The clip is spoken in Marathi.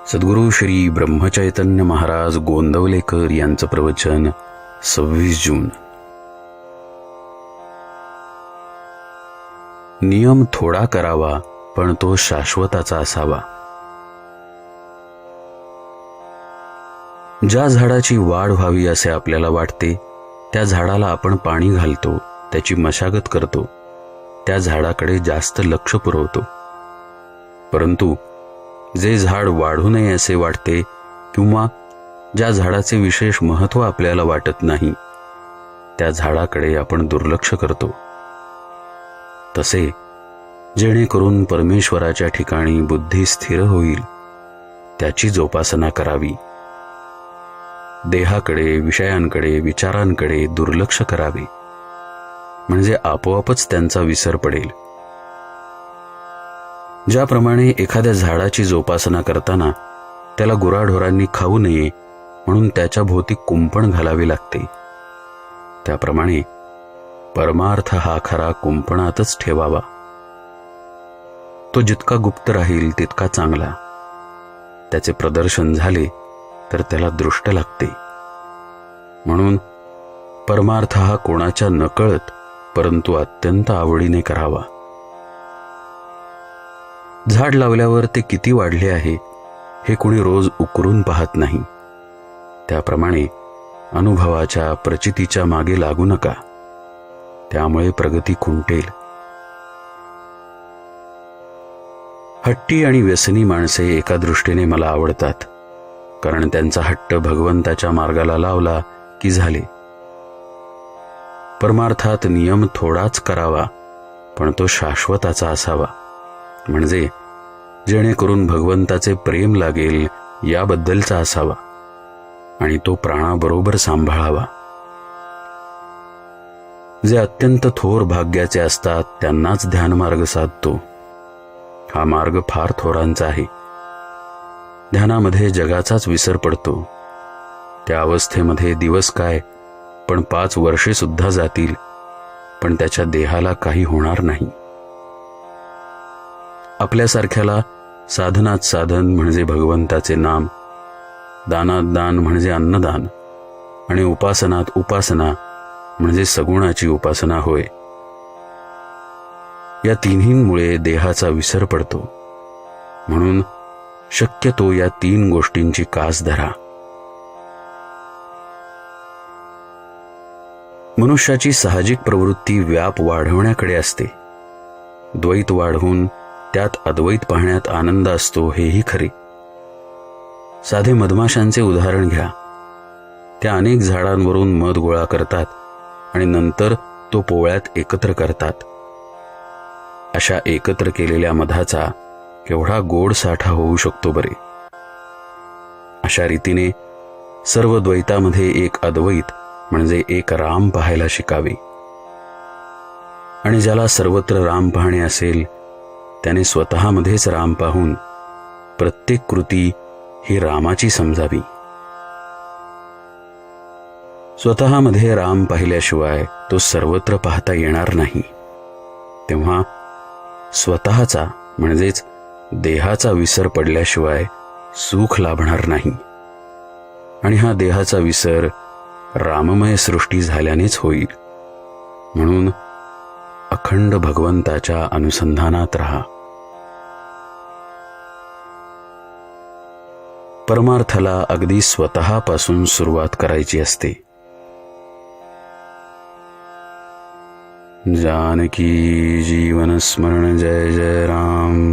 सद्गुरू श्री ब्रह्मचैतन्य महाराज गोंदवलेकर यांचं प्रवचन 26 जून. नियम थोडा करावा पण तो शाश्वताचा असावा. ज्या झाडाची वाढ व्हावी असे आपल्याला वाटते त्या झाडाला आपण पाणी घालतो, त्याची मशागत करतो, त्या झाडाकडे जास्त लक्ष पुरवतो. परंतु जे झाड वाढू नये असे वाटते किंवा ज्या झाडाचे विशेष महत्त्व आपल्याला वाटत नाही त्या झाडाकडे आपण दुर्लक्ष करतो. तसे जेणेकरून परमेश्वराच्या ठिकाणी बुद्धी स्थिर होईल त्याची जोपासना करावी. देहाकडे, विषयांकडे, विचारांकडे दुर्लक्ष करावे, म्हणजे आपोआपच त्यांचा विसर पडेल. ज्याप्रमाणे एखाद्या झाडाची जोपासना करताना त्याला गुराढोरांनी खाऊ नये म्हणून त्याच्या भोवती कुंपण घालावे लागते, त्याप्रमाणे परमार्थ हा खरा कुंपणातच ठेवावा. तो जितका गुप्त राहील तितका चांगला. त्याचे प्रदर्शन झाले तर त्याला दृष्ट लागते. म्हणून परमार्थ हा कोणाच्या नकळत परंतु अत्यंत आवडीने करावा. झाड लावल्यावर ते किती वाढले आहे हे कुणी रोज उकरून पाहत नाही. त्याप्रमाणे अनुभवाच्या प्रचितीच्या मागे लागू नका, त्यामुळे प्रगती खुंटेल. हट्टी आणि व्यसनी माणसे एका दृष्टीने मला आवडतात, कारण त्यांचा हट्ट भगवंताच्या मार्गाला लावला की झाले. परमार्थात नियम थोडाच करावा पण तो शाश्वताचा असावा, म्हणजे जेणेकरून भगवंताचे प्रेम लागेल याबद्दलचा असावा आणि तो प्राणाबरोबर सांभाळावा. जे अत्यंत थोर भाग्याचे असतात त्यांनाच ध्यानमार्ग साधतो. हा मार्ग फार थोरांचा आहे. ध्यानामध्ये जगाचाच विसर पडतो. त्या अवस्थेमध्ये दिवस काय पण 5 वर्षे सुद्धा जातील, पण त्याच्या देहाला काही होणार नाही. आपल्यासारख्याला साधनात साधन म्हणजे भगवंताचे नाम, दानात दान म्हणजे अन्नदान आणि उपासनात उपासना म्हणजे सगुणाची उपासना होय. या तिन्हींमुळे देहाचा विसर पडतो. म्हणून शक्यतो या 3 गोष्टींची कास धरा. मनुष्याची साहजिक प्रवृत्ती व्याप वाढवण्याकडे असते. द्वैत वाढवून त्यात अद्वैत पाहण्यात आनंद असतो हेही खरे. साधे मधमाशांचे उदाहरण घ्या. त्या अनेक झाडांवरून मध गोळा करतात आणि नंतर तो पोळ्यात एकत्र करतात. अशा एकत्र केलेल्या मधाचा केवढा गोड साठा होऊ शकतो बरे. अशा रीतीने सर्व द्वैतामध्ये एक अद्वैत म्हणजे एक राम पाहायला शिकावे. आणि ज्याला सर्वत्र राम पाहणे असेल त्याने स्वतःमध्येच राम पाहून प्रत्येक कृती ही रामाची समजावी. स्वतःमध्ये राम पाहिल्याशिवाय तो सर्वत्र पाहता येणार नाही. तेव्हा स्वतःचा म्हणजेच देहाचा विसर पडल्याशिवाय सुख लाभणार नाही. आणि हा देहाचा विसर राममय सृष्टी झाल्यानेच होईल. म्हणून अखंड भगवंताच्या अनुसंधानात रहा. परमार्थाला अगदी स्वतःपासून सुरुवात करायची असते. जानकी जीवन स्मरण जय जय राम.